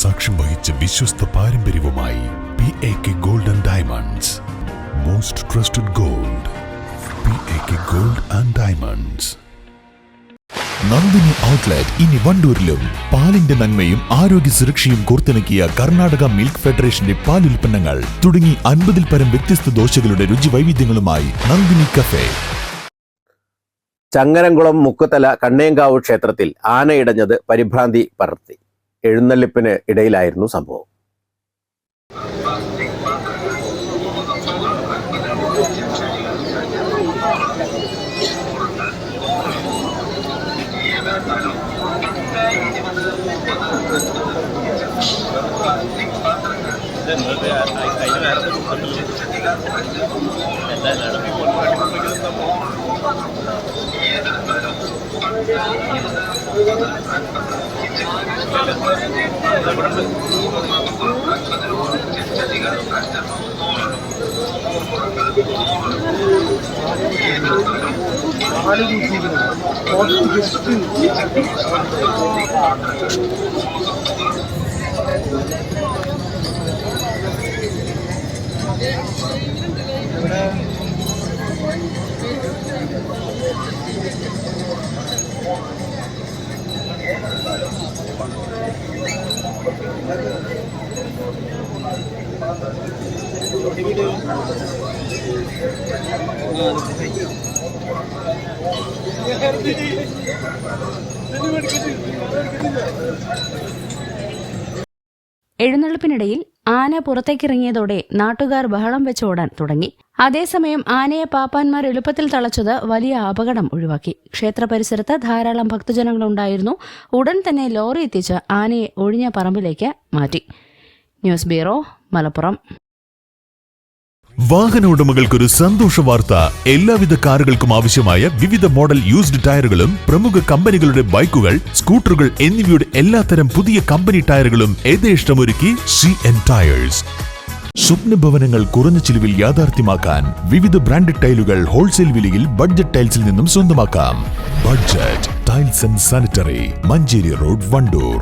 സാക്ഷ്യം വഹിച്ച വിശ്വസ്ത പാരമ്പര്യവുമായി PAK Gold and Diamonds. Most trusted gold. PAK Gold and Diamonds. Nandini outlet ഇനി വണ്ടൂരിലും. പാലിന്റെ നന്മയും ആരോഗ്യ സുരക്ഷയും കോർത്തിണക്കിയ കർണാടക മിൽക്ക് ഫെഡറേഷന്റെ പാലുൽപ്പന്നങ്ങൾ തുടങ്ങി 50-ൽ പരം വ്യത്യസ്ത ദോശകളുടെ രുചി വൈവിധ്യങ്ങളുമായി നന്ദിനി കഫേ. ചങ്ങരംകുളം മുക്കുതല കണ്ണേങ്കാവ് ക്ഷേത്രത്തിൽ ആന ഇടഞ്ഞത് പരിഭ്രാന്തി പടർത്തി. എഴുന്നള്ളിപ്പിന് ഇടയിലായിരുന്നു സംഭവം. എഴുന്നള്ളിപ്പിനിടയിൽ ആന പുറത്തേക്കിറങ്ങിയതോടെ നാട്ടുകാർ ബഹളം വെച്ച് ഓടാൻ തുടങ്ങി. അതേസമയം ആനയെ പാപ്പാന്മാർ എളുപ്പത്തിൽ തളച്ചത് വലിയ അപകടം ഒഴിവാക്കി. ക്ഷേത്ര പരിസരത്ത് ധാരാളം ഭക്തജനങ്ങളുണ്ടായിരുന്നു. ഉടൻ തന്നെ ലോറി എത്തിച്ച് ആനയെ ഒഴിഞ്ഞ പറമ്പിലേക്ക് മാറ്റി. News bureau, Malappuram. വാഹന ഉടമകൾക്കൊരു സന്തോഷ വാർത്ത. എല്ലാവിധ കാറുകൾക്കും ആവശ്യമായ വിവിധ മോഡൽ യൂസ്ഡ് ടയറുകളും പ്രമുഖ കമ്പനികളുടെ ബൈക്കുകൾ, സ്കൂട്ടറുകൾ എന്നിവയുടെ എല്ലാത്തരം പുതിയ കമ്പനി ടയറുകളും യഥേഷ്ടമൊരുക്കി CN ടയേഴ്സ്. സ്വപ്ന ഭവനങ്ങൾ കുറഞ്ഞ ചിലവിൽ യാഥാർത്ഥ്യമാക്കാൻ വിവിധ ബ്രാൻഡഡ് ടൈലുകൾ ഹോൾസെയിൽ വിലയിൽ ബഡ്ജറ്റ് ടൈൽസിൽ നിന്നും സ്വന്തമാക്കാം. Budget tiles and sanitary, Manjeri road, Wandoor.